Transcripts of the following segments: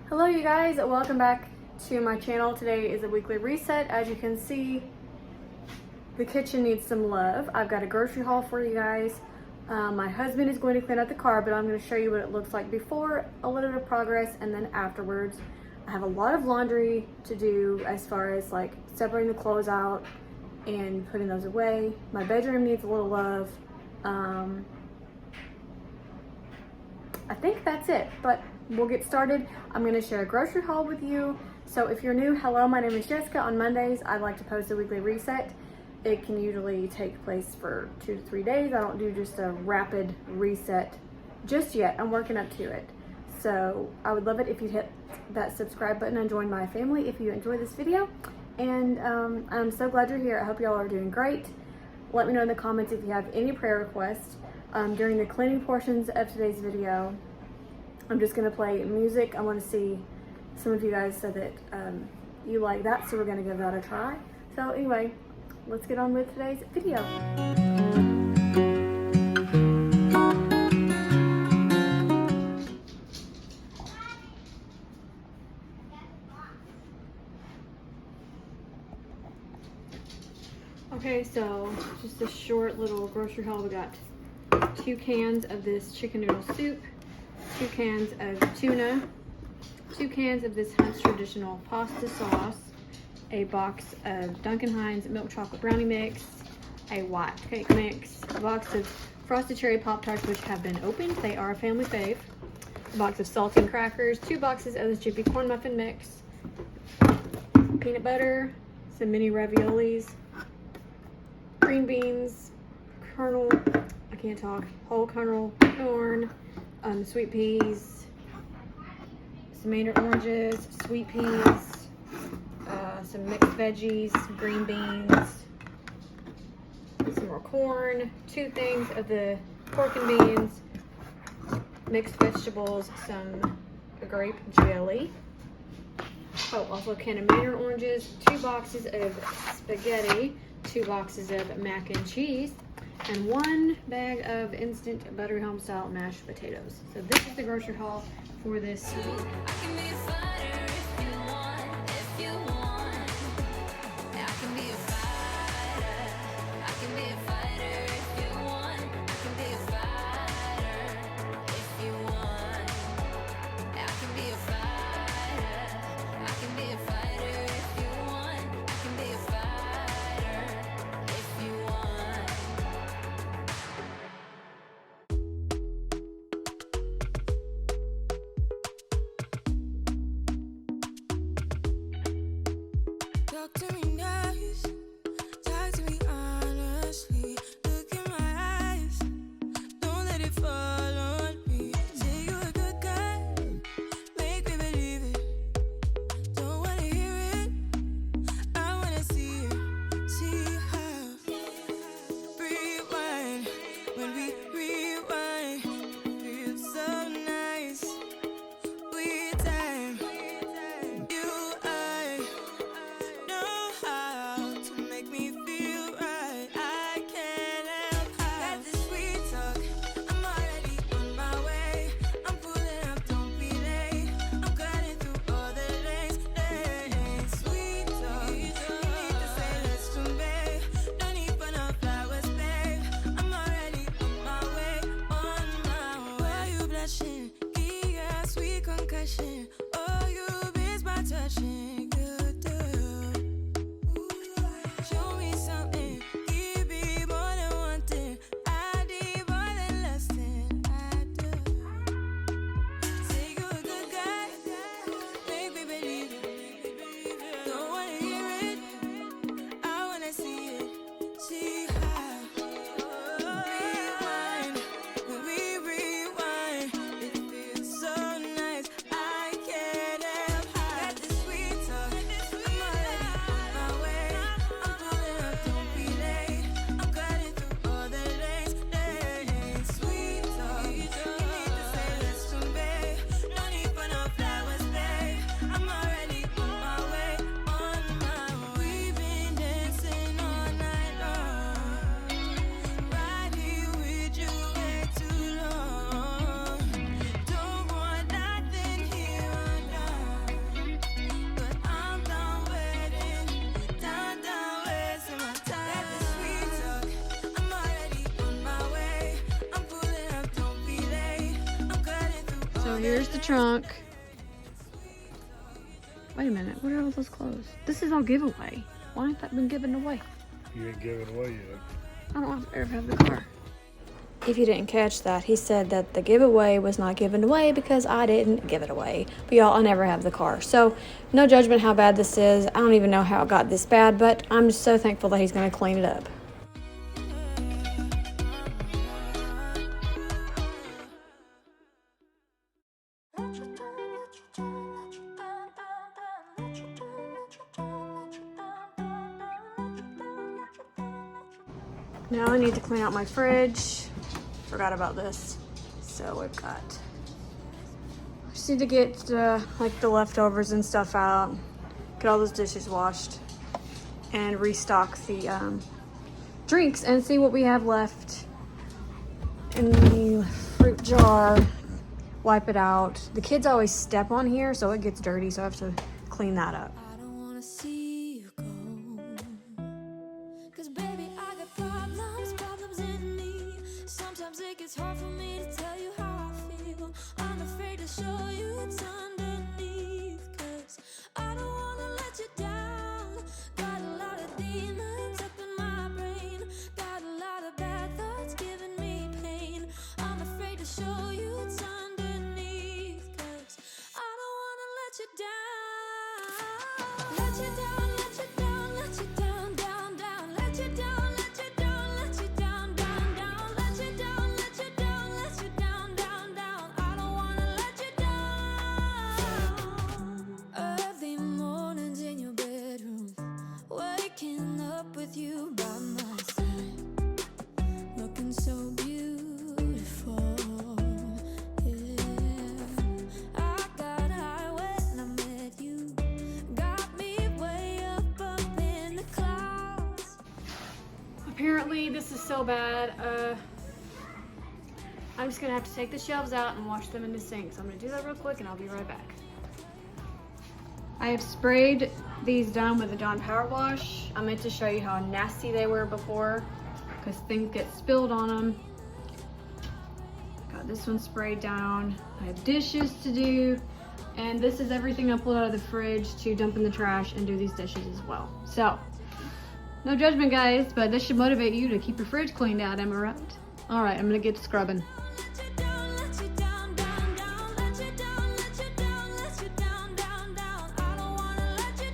Hello you guys, welcome back to my channel. Today is a weekly reset. As you can see, the kitchen needs some love. I've got a grocery haul for you guys. My husband is going to clean out the car, but I'm going to show you what it looks like before, a little bit of progress, and then afterwards. I have a lot of laundry to do as far as like separating the clothes out and putting those away. My bedroom needs a little love. I think that's it, but we'll get started. I'm going to share a grocery haul with you. So if you're new, hello, my name is Jessica. On Mondays, I like to post a weekly reset. It can usually take place for 2 to 3 days. I don't do just a rapid reset just yet. I'm working up to it. So I would love it if you'd hit that subscribe button and join my family if you enjoy this video. And I'm so glad you're here. I hope y'all are doing great. Let me know in the comments if you have any prayer requests. During the cleaning portions of today's video, I'm just gonna play music. I wanna see some of you guys said that you like that, so we're gonna give that a try. So anyway, let's get on with today's video. Okay, so just a short little grocery haul. We got 2 cans of this chicken noodle soup, 2 cans of tuna, 2 cans of this Hunt's traditional pasta sauce, a box of Duncan Hines milk chocolate brownie mix, a white cake mix, a box of frosted cherry Pop-Tarts which have been opened. They are a family fave. A box of saltine crackers, 2 boxes of this Jiffy corn muffin mix, peanut butter, some mini raviolis, green beans, whole kernel corn, sweet peas, some mandarin oranges, sweet peas, some mixed veggies, some green beans, some more corn, 2 things of the pork and beans, mixed vegetables, some grape jelly. Oh, also a can of mandarin oranges, 2 boxes of spaghetti, 2 boxes of mac and cheese, and 1 bag of instant buttery home style mashed potatoes. So this is the grocery haul for this week. Talk to me nice, talk to me honestly. Look in my eyes, don't let it fall on me. Say you're a good guy, make me believe it. Don't wanna hear it, I wanna see it. See how rewind, when we rewind, it feels so nice. We time, you I know how to make me feel right. I can't help got this sweet talk. I'm already on my way. I'm pulling up, don't be late. I'm cutting through all the lanes. Sweet talk. You need to say let's do, babe. No need for no flowers, babe. I'm already on my way, on my way. Why you blushing? Yeah, sweet concussion. Oh, you miss my touching. Good girl. Show me something, give me more than one thing. I need more than less than I do. Say you're a good guy, make me believe it. Don't wanna hear it, I wanna see it. See how rewind, when we rewind, it feels so nice. I can't help got this sweet here's the trunk. Wait a minute, what are all those clothes? This is all giveaway. Why ain't that been given away? You ain't giving it away yet. I don't ever have the car. If you didn't catch that, he said that the giveaway was not given away because I didn't give it away. But y'all, I never have the car. So no judgment how bad this is. I don't even know how it got this bad, but I'm just so thankful that he's gonna clean it up. Now I need to clean out my fridge. Forgot about this. So we've got, just need to get like the leftovers and stuff out, get all those dishes washed, and restock the drinks and see what we have left in the fruit jar. Wipe it out. The kids always step on here, so it gets dirty, so I have to clean that up. I don't wanna see you go. 'Cause baby, I got problems in me. Sometimes it gets hard for me to tell you how I feel. I'm afraid to show you what's underneath. 'Cause I don't wanna let you down. Got a lot of demons up in my brain. Got a lot of bad thoughts giving me pain. I'm afraid to show you what's underneath. 'Cause I don't wanna let you down. Let you down, let you down, let you down, down, down. Let you down, let you down, let you down, down, down. Let you down, let you down, let you down, down, down. I don't wanna let you down. Early mornings in your bedroom, waking up with you by my side, looking so beautiful. Yeah, I got high when I met you. Got me way up in the clouds. Apparently this is so bad. I'm just gonna have to take the shelves out and wash them in the sink. So I'm gonna do that real quick and I'll be right back. I have sprayed these down with a Dawn Power Wash. I meant to show you how nasty they were before because things get spilled on them. Got this one sprayed down. I have dishes to do. And this is everything I pulled out of the fridge to dump in the trash and do these dishes as well. So, no judgment guys, but this should motivate you to keep your fridge cleaned out, am I right? All right, I'm gonna get to scrubbing. Let you down, let you down, down, down. Let you down, let you down, let you down, down, down. I don't wanna let you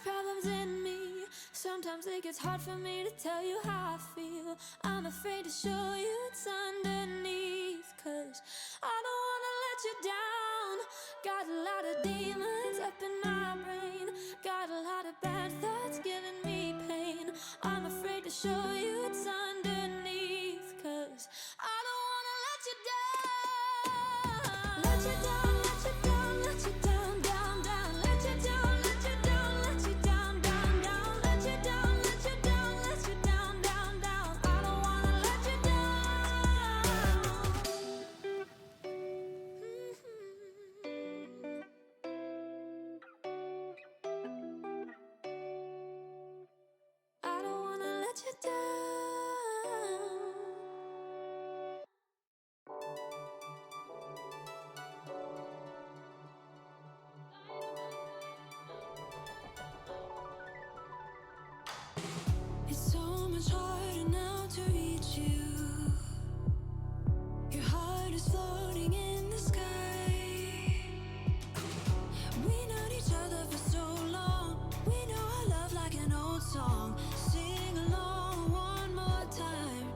problems in me. Sometimes it gets hard for me to tell you how I feel. I'm afraid to show you what's underneath. 'Cause I don't wanna let you down. Got a lot of demons up in my brain. Got a lot of bad thoughts giving me pain. I'm afraid to show you what's underneath. 'Cause I don't wanna let you down. Let you down, let you down, let you down, down, down. Let you down, let you down, let you down, down, down. Let you down, let you down, let you down, down, down. I don't wanna let you down. I don't wanna let you down. It's so much harder now to reach you. Your heart is floating in the sky. We known each other for so long. We know our love like an old song. Sing along one more time.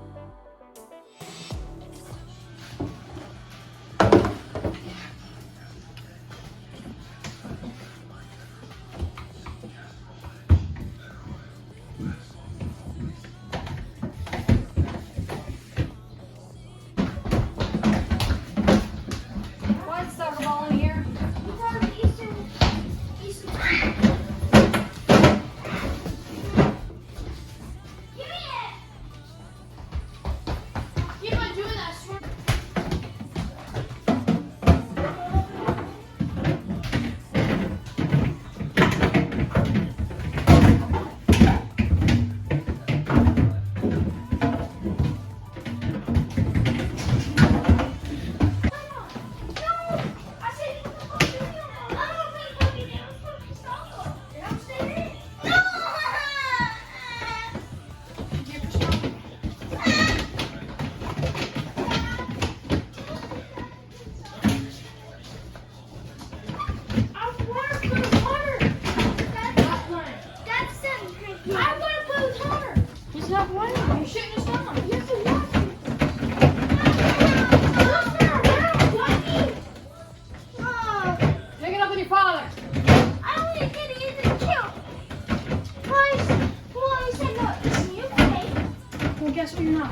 or you're not?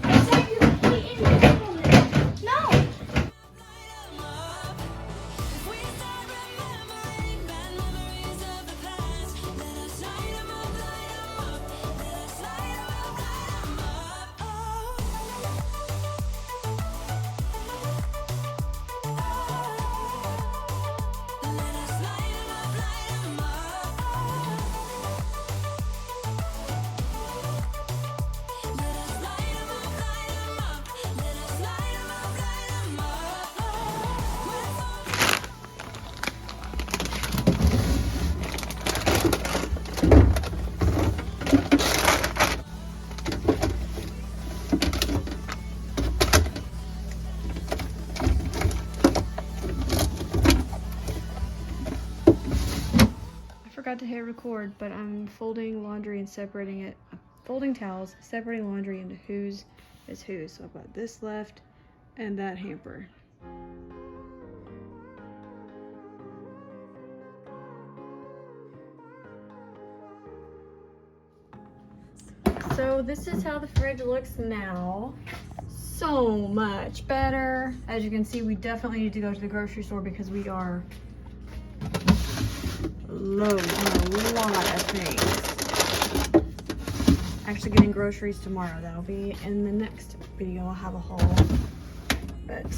I said you can eat it. No. I forgot to hit record, but I'm folding laundry and separating it. Folding towels, separating laundry into whose is whose. So I've got this left and that hamper. So this is how the fridge looks now. So much better. As you can see, we definitely need to go to the grocery store because we are low on a lot of things. Actually getting groceries tomorrow. That'll be in the next video. I'll have a haul. But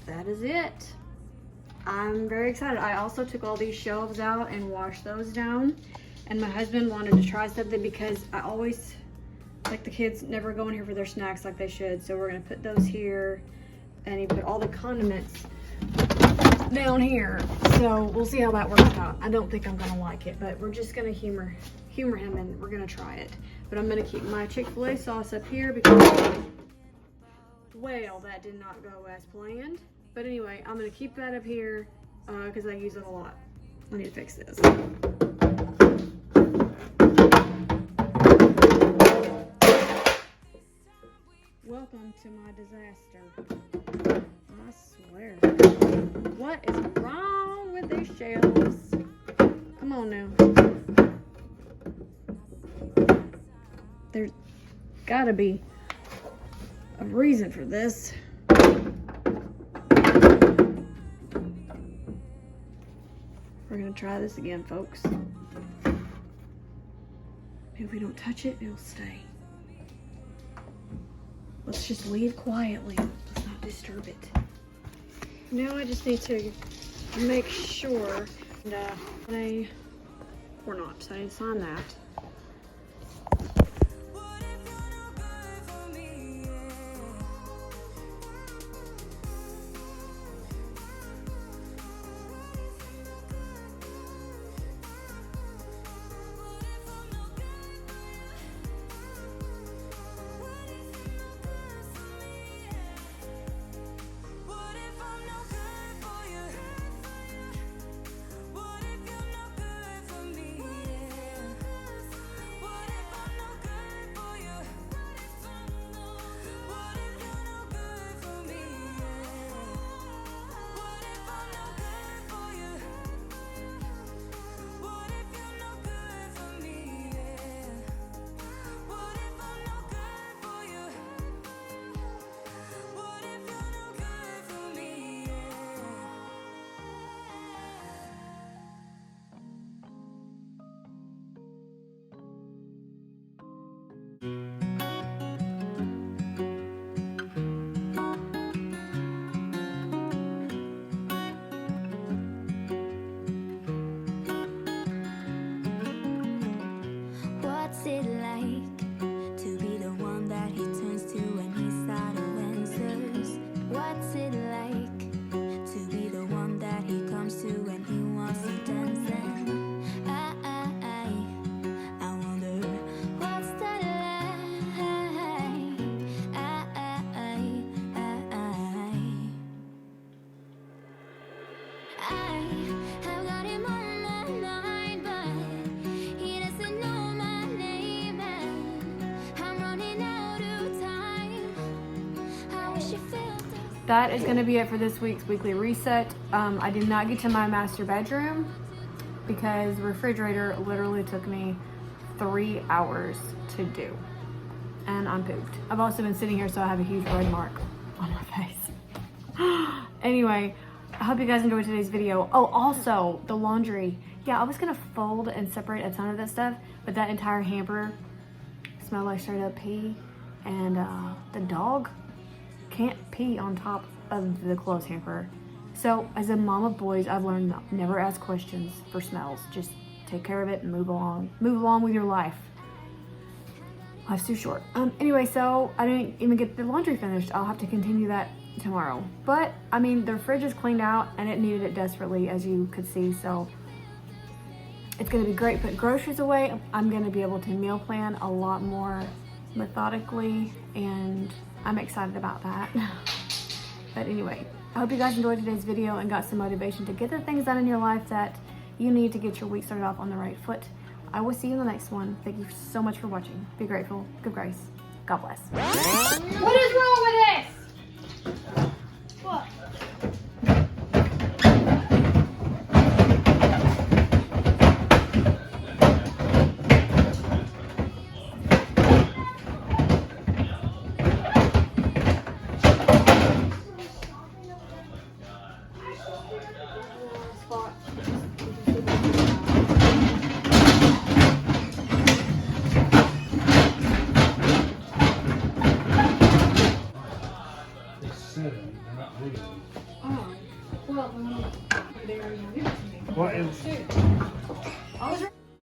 that is it. I'm very excited. I also took all these shelves out and washed those down. And my husband wanted to try something because I always, like, the kids never go in here for their snacks like they should. So we're gonna put those here, and he put all the condiments down here. So we'll see how that works out. I don't think I'm gonna like it, but we're just gonna humor him and we're gonna try it. But I'm gonna keep my Chick-fil-A sauce up here because, well, that did not go as planned. But anyway, I'm gonna keep that up here because I use it a lot. I need to fix this. Welcome to my disaster. I swear. What is wrong with these shelves? Come on now. There's gotta be a reason for this. We're gonna try this again, folks. If we don't touch it, it'll stay. Let's just leave quietly. Let's not disturb it. Now I just need to make sure that or not. So I need to sign that. What's it like to be the one that he turns to when he's out of answers? What's it like to be the one that he comes to when he wants to dance? And I wonder what's that like? I have got him on my mind, but he doesn't know my name, and I'm running out of time. I wish you felt this. That is going to be it for this week's weekly reset. I did not get to my master bedroom. because the refrigerator literally took me 3 hours to do. And I'm pooped. I've also been sitting here, so I have a huge red mark on my face. Anyway, I hope you guys enjoyed today's video. Oh, also, the laundry. Yeah, I was gonna fold and separate a ton of that stuff, but that entire hamper smelled like straight up pee. And the dog can't pee on top of the clothes hamper. So, as a mom of boys, I've learned never ask questions for smells. Just take care of it and move along. Move along with your life. Life's too short. Anyway, so I didn't even get the laundry finished. I'll have to continue that tomorrow. But, I mean, the fridge is cleaned out and it needed it desperately, as you could see. So, it's going to be great. Put groceries away. I'm going to be able to meal plan a lot more methodically, and I'm excited about that. But anyway, I hope you guys enjoyed today's video and got some motivation to get the things done in your life that you need to get your week started off on the right foot. I will see you in the next one. Thank you so much for watching. Be grateful. Give grace. God bless.